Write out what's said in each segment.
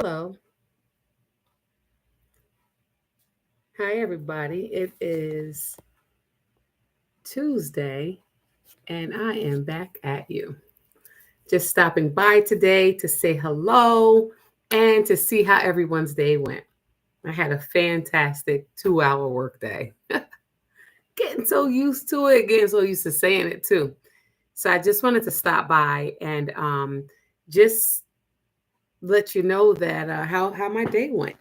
Hello. Hi, everybody. It is Tuesday, and I am back at you. Just stopping by today to say hello and to see how everyone's day went. I had a fantastic 2 hour workday. Getting so used to it, getting so used to saying it too. So I just wanted to stop by and just let you know that how my day went.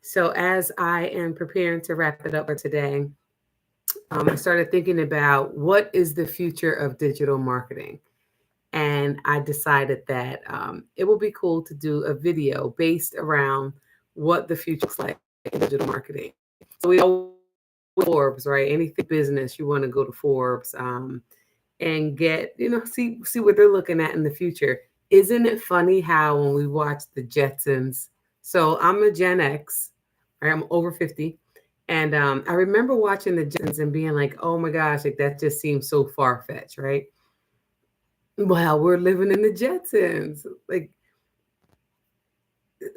So as I am preparing to wrap it up for today, I started thinking about what is the future of digital marketing. And I decided that it would be cool to do a video based around what the future looks like in digital marketing. So we always Forbes, right? Anything business, you want to go to Forbes and get, see what they're looking at in the future. Isn't it funny how when we watch the Jetsons? So I'm a Gen X, right? I'm over 50. And I remember watching the Jetsons and being like, oh my gosh, like that just seems so far fetched, right? Well, we're living in the Jetsons. Like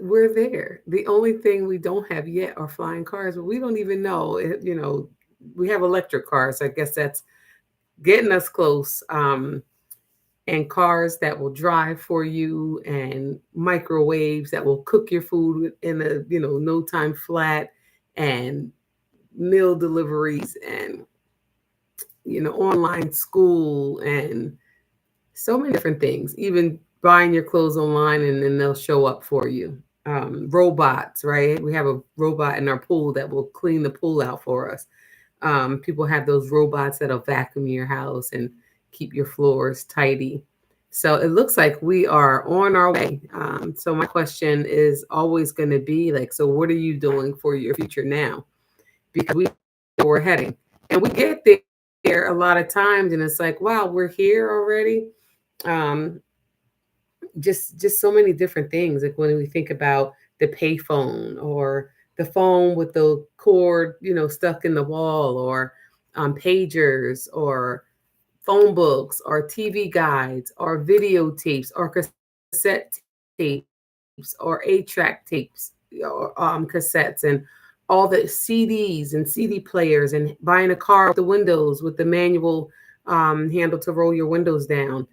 we're there. The only thing we don't have yet are flying cars, but we don't even know. We have electric cars. I guess that's getting us close. And cars that will drive for you, and microwaves that will cook your food in a no time flat, and meal deliveries, and online school, and so many different things. Even buying your clothes online and then they'll show up for you. Robots, right? We have a robot in our pool that will clean the pool out for us. People have those robots that'll vacuum your house and keep your floors tidy. So it looks like we are on our way. So my question is always going to be like, so what are you doing for your future now? Because we know where we're heading, and we get there a lot of times, and it's like, wow, we're here already. Um, just so many different things. Like when we think about the payphone, or the phone with the cord, stuck in the wall, or pagers, or phone books, or TV guides, or videotapes, or cassette tapes, or 8-track tapes, or cassettes, and all the CDs and CD players, and buying a car with the windows with the manual handle to roll your windows down.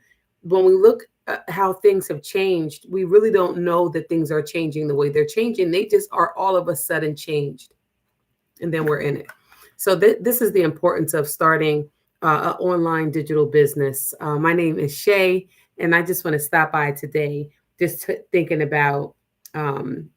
When we look at how things have changed, we really don't know that things are changing the way they're changing. They just are all of a sudden changed, and then we're in it. So this is the importance of starting an online digital business. My name is Shay, and I just want to stop by today, just thinking about online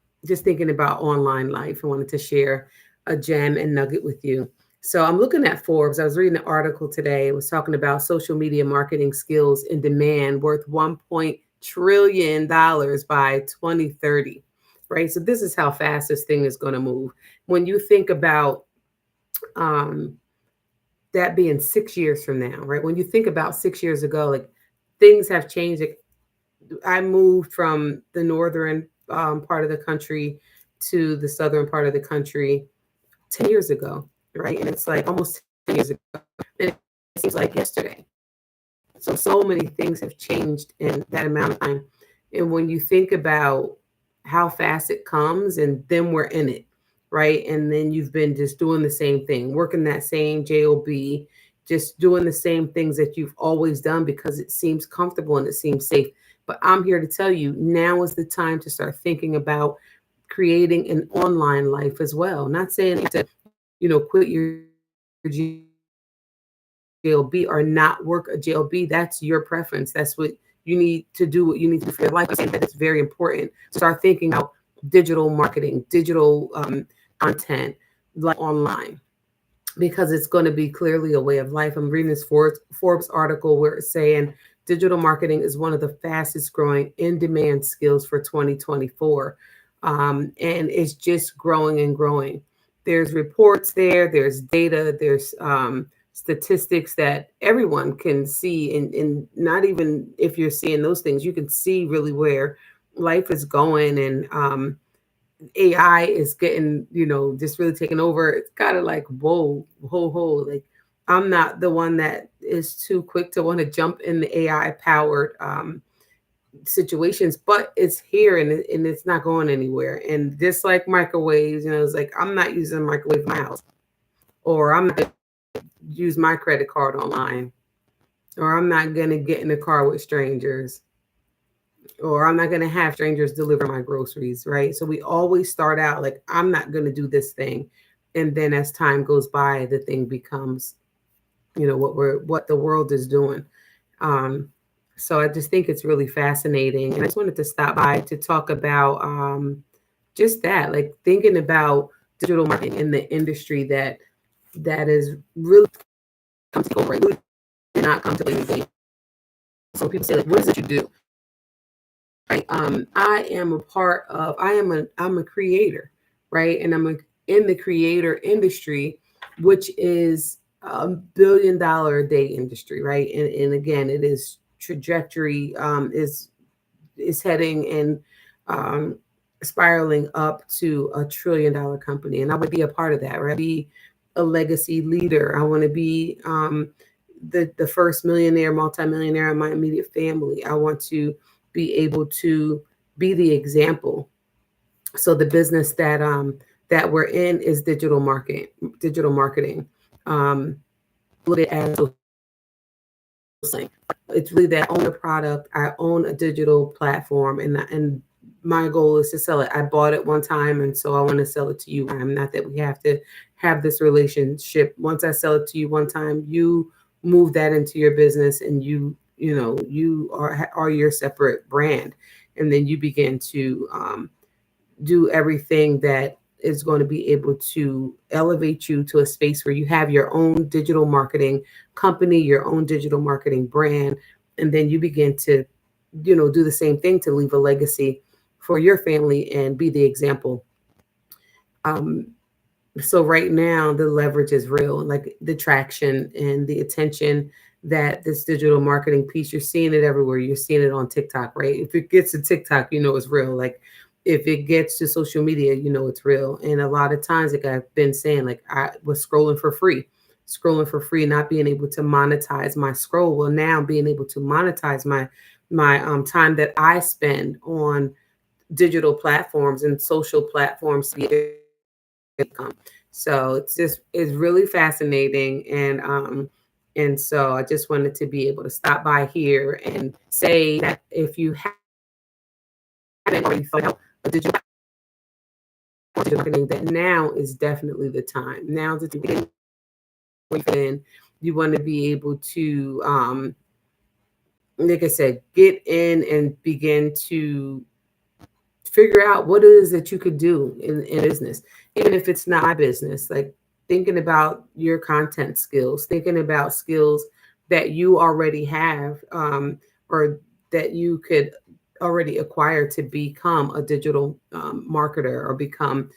life. I wanted to share a gem and nugget with you. So I'm looking at Forbes. I was reading an article today. It was talking about social media marketing skills in demand worth $1 trillion by 2030. Right. So this is how fast this thing is going to move. When you think about um, that being 6 years from now, right? When you think about 6 years ago, like things have changed. Like, I moved from the northern part of the country to the southern part of the country 10 years ago, right? And it's like almost 10 years ago. And it seems like yesterday. So many things have changed in that amount of time. And when you think about how fast it comes, and then we're in it, right? And then you've been just doing the same thing, working that same job, just doing the same things that you've always done because it seems comfortable and it seems safe. But I'm here to tell you, now is the time to start thinking about creating an online life as well. Not saying to, quit your JLB or not work a JLB. That's your preference. That's what you need to do, what you need to do for your life. I'm saying that it's very important. Start thinking about digital marketing, digital content, like online, because it's going to be clearly a way of life. I'm reading this Forbes article where it's saying digital marketing is one of the fastest growing in demand skills for 2024. And it's just growing and growing. There's reports there, there's data, there's statistics that everyone can see. And not even if you're seeing those things, you can see really where life is going. And AI is getting, just really taking over. It's kind of like, whoa, whoa. Like, I'm not the one that is too quick to want to jump in the AI powered situations, but it's here and it's not going anywhere. And just like microwaves, it's like I'm not using a microwave in my house, or I'm not use my credit card online, or I'm not gonna get in the car with strangers, or I'm not gonna have strangers deliver my groceries, right? So we always start out like I'm not gonna do this thing, and then as time goes by, the thing becomes, what the world is doing. Um, so I just think it's really fascinating, and I just wanted to stop by to talk about just that, like thinking about digital marketing in the industry that is really come to go right, really did not come to play. So people say like, what is it you do? Right? I am a part of. I'm a creator, right? And in the creator industry, which is a $1 billion a day industry, right? And again, it is trajectory is heading and um, spiraling up to $1 trillion company, and I would be a part of that. Right? Be a legacy leader. I want to be the first millionaire, multimillionaire in my immediate family. I want to be able to be the example. So the business that we're in is digital marketing. Um, Look at social selling. It's really that I own a product, I own a digital platform, and my goal is to sell it. I bought it one time, and so I want to sell it to you. I'm not that we have to have this relationship. Once I sell it to you one time, you move that into your business, and you are your separate brand, and then you begin to do everything that is going to be able to elevate you to a space where you have your own digital marketing company, your own digital marketing brand, and then you begin to, do the same thing to leave a legacy for your family and be the example. Um, so right now the leverage is real, like the traction and the attention that this digital marketing piece, you're seeing it everywhere. You're seeing it on TikTok, right? If it gets to TikTok, it's real. Like if it gets to social media, it's real. And a lot of times, like I've been saying, like I was scrolling for free, not being able to monetize my scroll. Well, now being able to monetize my time that I spend on digital platforms and social platforms to be income. So it's really fascinating, and so I just wanted to be able to stop by here and say that if you haven't already filled out a digital marketing, that now is definitely the time. Now that you want to be able to like I said, get in and begin to figure out what it is that you could do in business, even if it's not my business. Like thinking about your content skills, thinking about skills that you already have, or that you could already acquire to become a digital marketer or become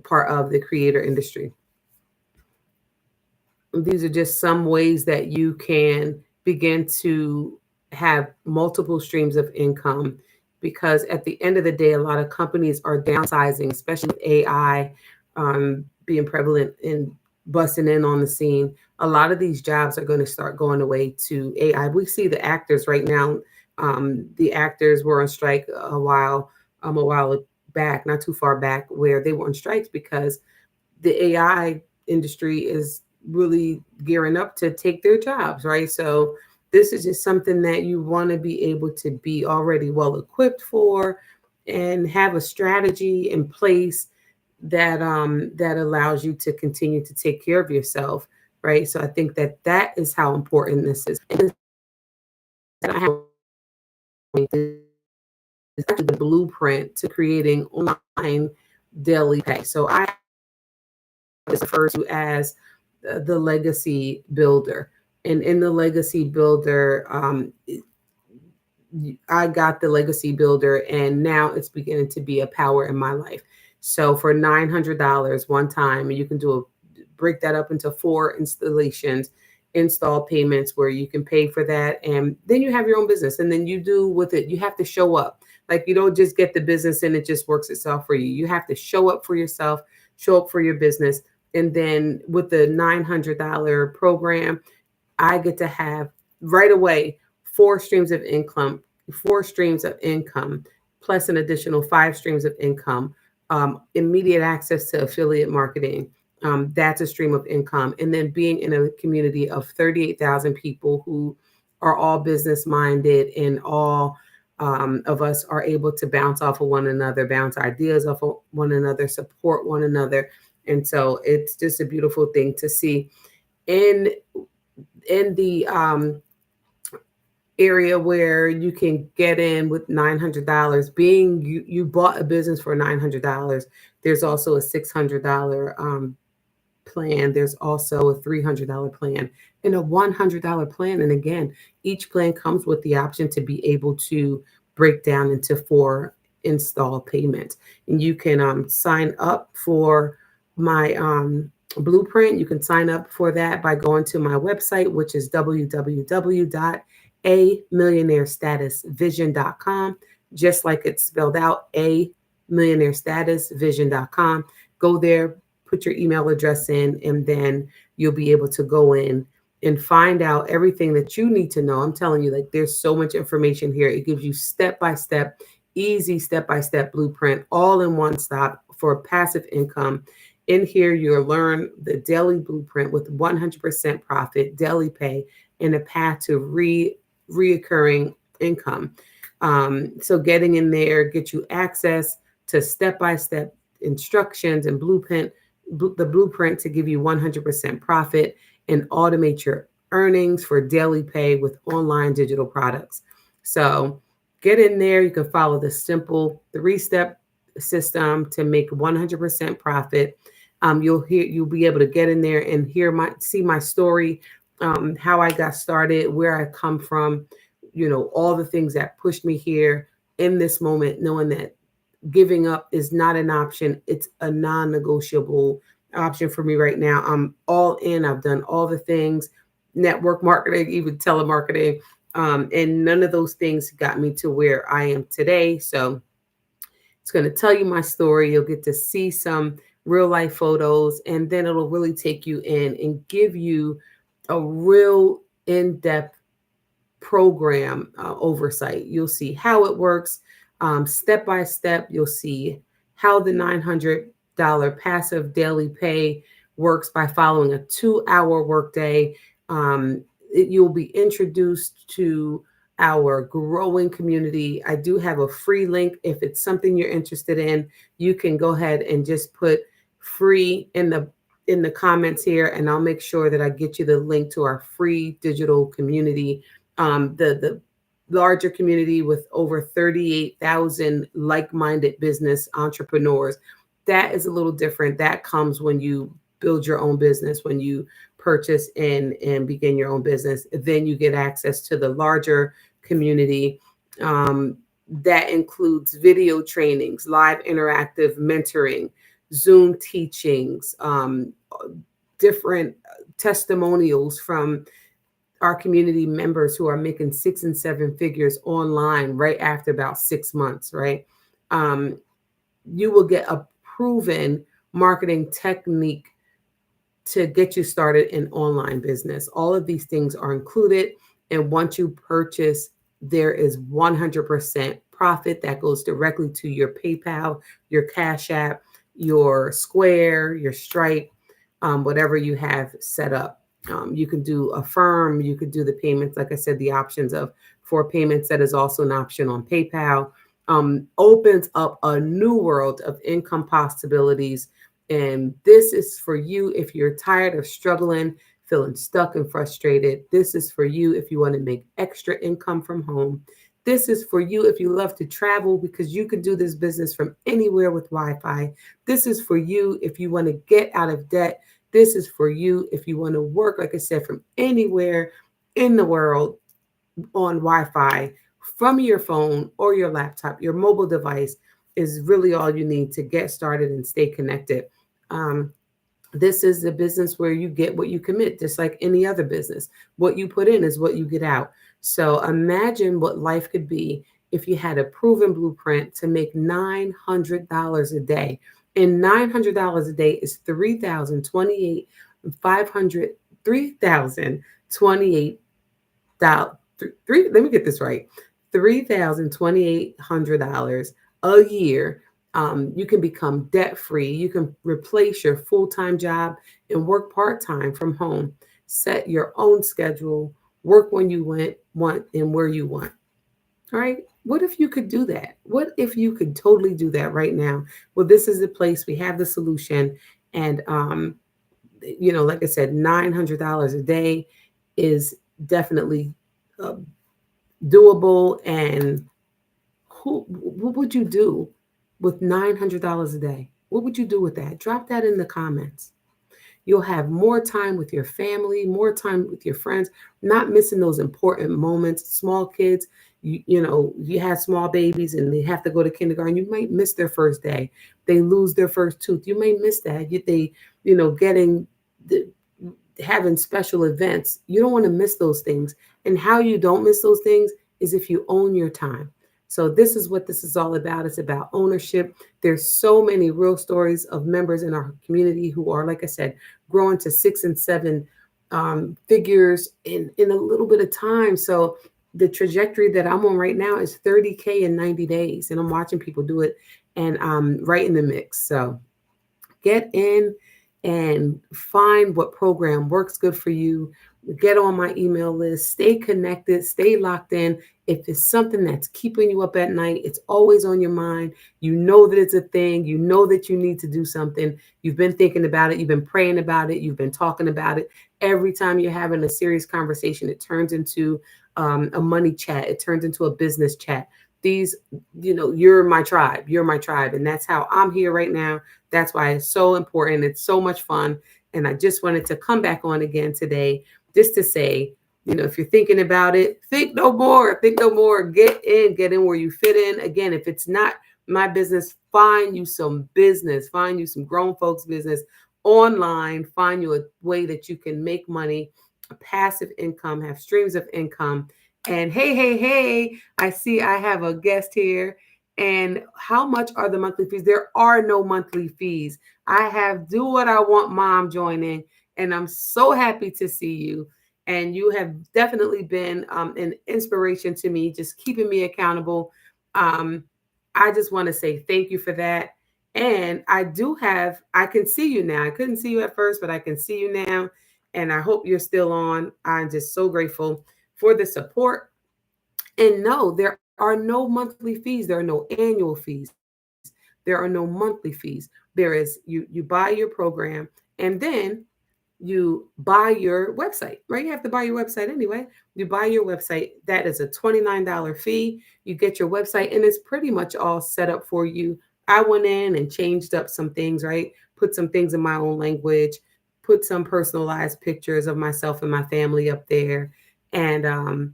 part of the creator industry. These are just some ways that you can begin to have multiple streams of income, because at the end of the day, a lot of companies are downsizing, especially with AI being prevalent and busting in on the scene. A lot of these jobs are going to start going away to AI. We see the actors right now. The actors were on strike a while back, not too far back, where they were on strikes because the AI industry is really gearing up to take their jobs, right? So this is just something that you want to be able to be already well equipped for and have a strategy in place that allows you to continue to take care of yourself, right? So I think that is how important this is. And I have is actually the blueprint to creating online daily pay. So I is referred to as the legacy builder. And in the legacy builder, I got the legacy builder, and now it's beginning to be a power in my life. So for $900 one time, you can break that up into 4 install payments where you can pay for that, and then you have your own business, and then you do with it. You have to show up. Like you don't just get the business and it just works itself for you. You have to show up for yourself, show up for your business, and then with the $900 program, I get to have right away 4 streams of income 4 streams of income, plus an additional 5 streams of income, immediate access to affiliate marketing. That's a stream of income. And then being in a community of 38,000 people who are all business minded, and all of us are able to bounce off of one another, bounce ideas off of one another, support one another. And so it's just a beautiful thing to see in the area where you can get in with $900. Being you bought a business for $900. There's also a $600 plan. There's also a $300 plan and a $100 plan. And again, each plan comes with the option to be able to break down into 4 install payments. And you can sign up for my blueprint. You can sign up for that by going to my website, which is www.amillionairestatusvision.com, just like it's spelled out, amillionairestatusvision.com. Go there, put your email address in, and then you'll be able to go in and find out everything that you need to know. I'm telling you, like, there's so much information here. It gives you step-by-step, easy step-by-step blueprint, all in one stop for passive income. In here, you'll learn the daily blueprint with 100% profit, daily pay, and a path to reoccurring income. So getting in there, get you access to step-by-step instructions and the blueprint to give you 100% profit and automate your earnings for daily pay with online digital products. So get in there. You can follow the simple 3-step system to make 100% profit. You'll be able to get in there and see my story, how I got started, where I come from, all the things that pushed me here in this moment, knowing that giving up is not an option. It's a non-negotiable option for me right now. I'm all in. I've done all the things, network marketing, even telemarketing, and none of those things got me to where I am today. So it's going to tell you my story. You'll get to see some real life photos, and then it'll really take you in and give you a real in-depth program oversight. You'll see how it works step by step. You'll see how the $900 passive daily pay works by following a 2-hour workday. You'll be introduced to our growing community. I do have a free link. If it's something you're interested in, you can go ahead and just put free in the comments here, and I'll make sure that I get you the link to our free digital community, the larger community with over 38,000 like-minded business entrepreneurs. That is a little different. That comes when you build your own business, when you purchase and begin your own business. Then you get access to the larger community. That includes video trainings, live interactive mentoring, Zoom teachings, different testimonials from our community members who are making 6 and 7 figures online right after about 6 months, right? You will get a proven marketing technique to get you started in online business. All of these things are included. And once you purchase, there is 100% profit that goes directly to your PayPal, your Cash App, your Square, your Stripe, whatever you have set up. You can do Affirm, you could do the payments. Like I said, the options of 4 payments, that is also an option on PayPal. Opens up a new world of income possibilities. And this is for you if you're tired of struggling, feeling stuck and frustrated. This is for you if you want to make extra income from home. This is for you if you love to travel, because you can do this business from anywhere with Wi-Fi. This is for you if you want to get out of debt. This is for you if you want to work, like I said, from anywhere in the world on Wi-Fi, from your phone or your laptop. Your mobile device is really all you need to get started and stay connected. This is the business where you get what you commit, just like any other business. What you put in is what you get out. So imagine what life could be if you had a proven blueprint to make $900 a day. And $900 a day is $3,028. Let me get this right. $3,2800 a year. You can become debt free. You can replace your full time job and work part time from home. Set your own schedule, work when you want and where you want. All right. What if you could do that? What if you could totally do that right now? Well, this is the place. We have the solution. And, like I said, $900 a day is definitely uh, doable. And what would you do with $900 a day? What would you do with that? Drop that in the comments. You'll have more time with your family, more time with your friends, not missing those important moments. Small kids, you have small babies and they have to go to kindergarten. You might miss their first day. They lose their first tooth. You may miss that. Getting the, having special events. You don't want to miss those things. And how you don't miss those things is if you own your time. So this is what this is all about. It's about ownership. There's so many real stories of members in our community who are, like I said, growing to 6 and 7 figures in a little bit of time. So the trajectory that I'm on right now is 30K in 90 days. And I'm watching people do it and I'm right in the mix. So get in and find what program works good for you. Get on my email list, stay connected, stay locked in. If it's something that's keeping you up at night, it's always on your mind. You know that it's a thing. You know that you need to do something. You've been thinking about it. You've been praying about it. You've been talking about it. Every time you're having a serious conversation, it turns into a money chat. It turns into a business chat. You're my tribe. You're my tribe. And that's how I'm here right now. That's why it's so important. It's so much fun. And I just wanted to come back on again today just to say, if you're thinking about it, think no more. Think no more. Get in where you fit in. Again, if it's not my business, find you some business. Find you some grown folks business online. Find you a way that you can make money, a passive income, have streams of income. And hey, I see I have a guest here. And how much are the monthly fees? There are no monthly fees. I have Do What I Want Mom joining, and I'm so happy to see you. And you have definitely been an inspiration to me, just keeping me accountable. Um, I just want to say thank you for that. And I can see you now. I couldn't see you at first, but I can see you now. And I hope you're still on. I'm just so grateful for the support. And no, there are no monthly fees. There are no annual fees. There are no monthly fees. There is you buy your program and then you buy your website, right? You have to buy your website anyway. You buy your website. That is a $29 fee. You get your website and it's pretty much all set up for you. I went in and changed up some things, right? Put some things in my own language, put some personalized pictures of myself and my family up there. And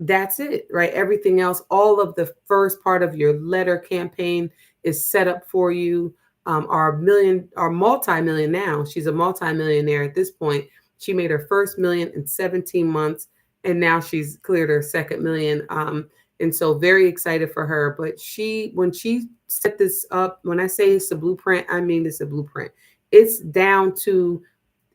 that's it, right? Everything else, all of the first part of your letter campaign is set up for you. Our multi-million now, she's a multi-millionaire at this point. She made her first million in 17 months, and now she's cleared her second million. And so very excited for her. But when she set this up, when I say it's a blueprint, I mean it's a blueprint. It's down to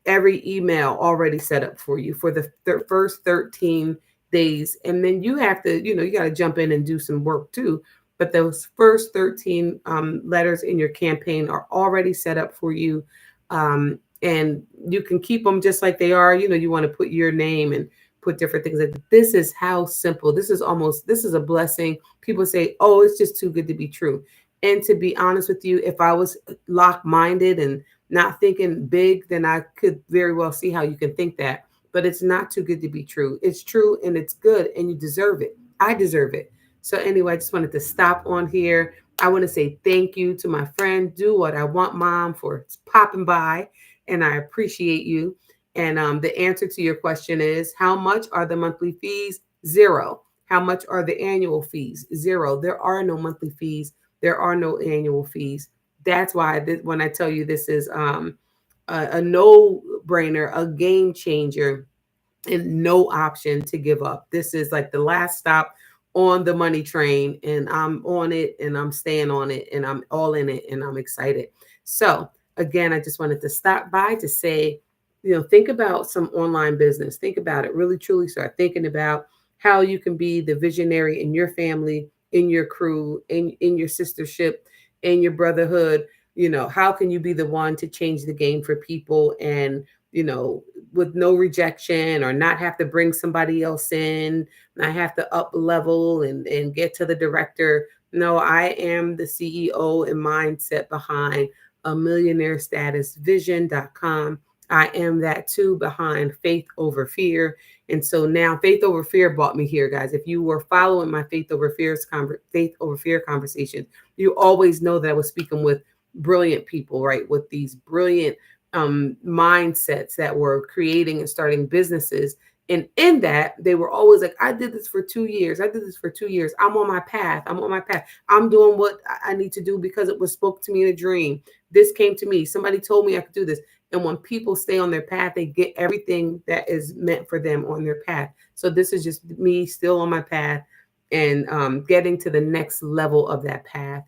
every email already set up for you for the first 13 days. And then you have to, you got to jump in and do some work too. But those first 13 letters in your campaign are already set up for you. And you can keep them just like they are. You want to put your name and put different things. Like this is how simple. This is a blessing. People say, oh, it's just too good to be true. And to be honest with you, if I was lock-minded and not thinking big, then I could very well see how you can think that. But it's not too good to be true. It's true and it's good and you deserve it. I deserve it. So anyway, I just wanted to stop on here. I want to say thank you to my friend Do What I Want Mom for popping by, and I appreciate you. And the answer to your question is, how much are the monthly fees? Zero. How much are the annual fees? Zero. There are no monthly fees. There are no annual fees. That's why when I tell you this is a no-brainer, a game changer, and no option to give up. This is like the last stop on the money train, and I'm on it and I'm staying on it and I'm all in it and I'm excited. So again, I just wanted to stop by to say, think about some online business. Think about it. Really, truly start thinking about how you can be the visionary in your family, in your crew, in your sistership, in your brotherhood. How can you be the one to change the game for people, and with no rejection, or not have to bring somebody else in, not have to up level and get to the director. No, I am the CEO and mindset behind a millionaire status vision.com. I am that too behind Faith Over Fear. And so now Faith Over Fear brought me here, guys. If you were following my Faith Over Fear conversations, you always know that I was speaking with brilliant people, right? With these brilliant mindsets that were creating and starting businesses. And in that, they were always like, I did this for 2 years. I did this for 2 years. I'm on my path. I'm on my path. I'm doing what I need to do because it was spoke to me in a dream. This came to me. Somebody told me I could do this. And when people stay on their path, they get everything that is meant for them on their path. So this is just me still on my path, and getting to the next level of that path,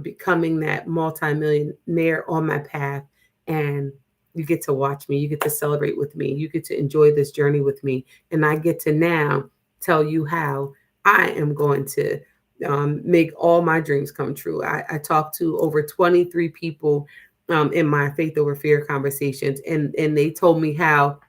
becoming that multimillionaire on my path. And you get to watch me, you get to celebrate with me, you get to enjoy this journey with me. And I get to now tell you how I am going to make all my dreams come true. I talked to over 23 people in my Faith Over Fear conversations, and they told me how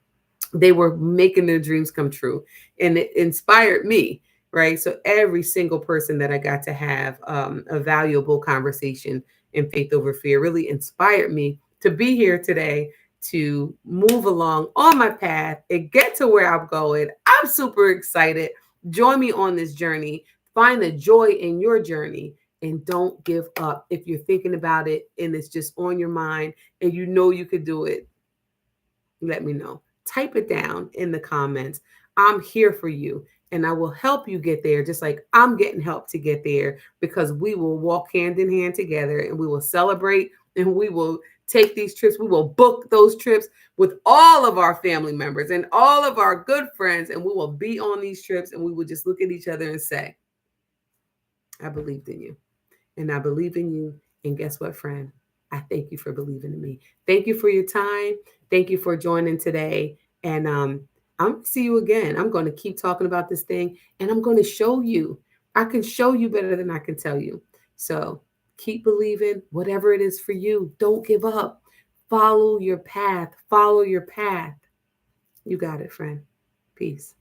they were making their dreams come true, and it inspired me, right? So every single person that I got to have a valuable conversation in Faith Over Fear really inspired me to be here today, to move along on my path and get to where I'm going. I'm super excited. Join me on this journey. Find the joy in your journey, and don't give up. If you're thinking about it and it's just on your mind and you know you could do it, let me know. Type it down in the comments. I'm here for you, and I will help you get there, just like I'm getting help to get there, because we will walk hand in hand together, and we will celebrate, and we will take these trips. We will book those trips with all of our family members and all of our good friends, and we will be on these trips, and we will just look at each other and say, I believed in you. And I believe in you. And guess what, friend? I thank you for believing in me. Thank you for your time. Thank you for joining today. And I'm going to see you again. I'm going to keep talking about this thing, and I'm going to show you. I can show you better than I can tell you. So keep believing, whatever it is for you. Don't give up. Follow your path. Follow your path. You got it, friend. Peace.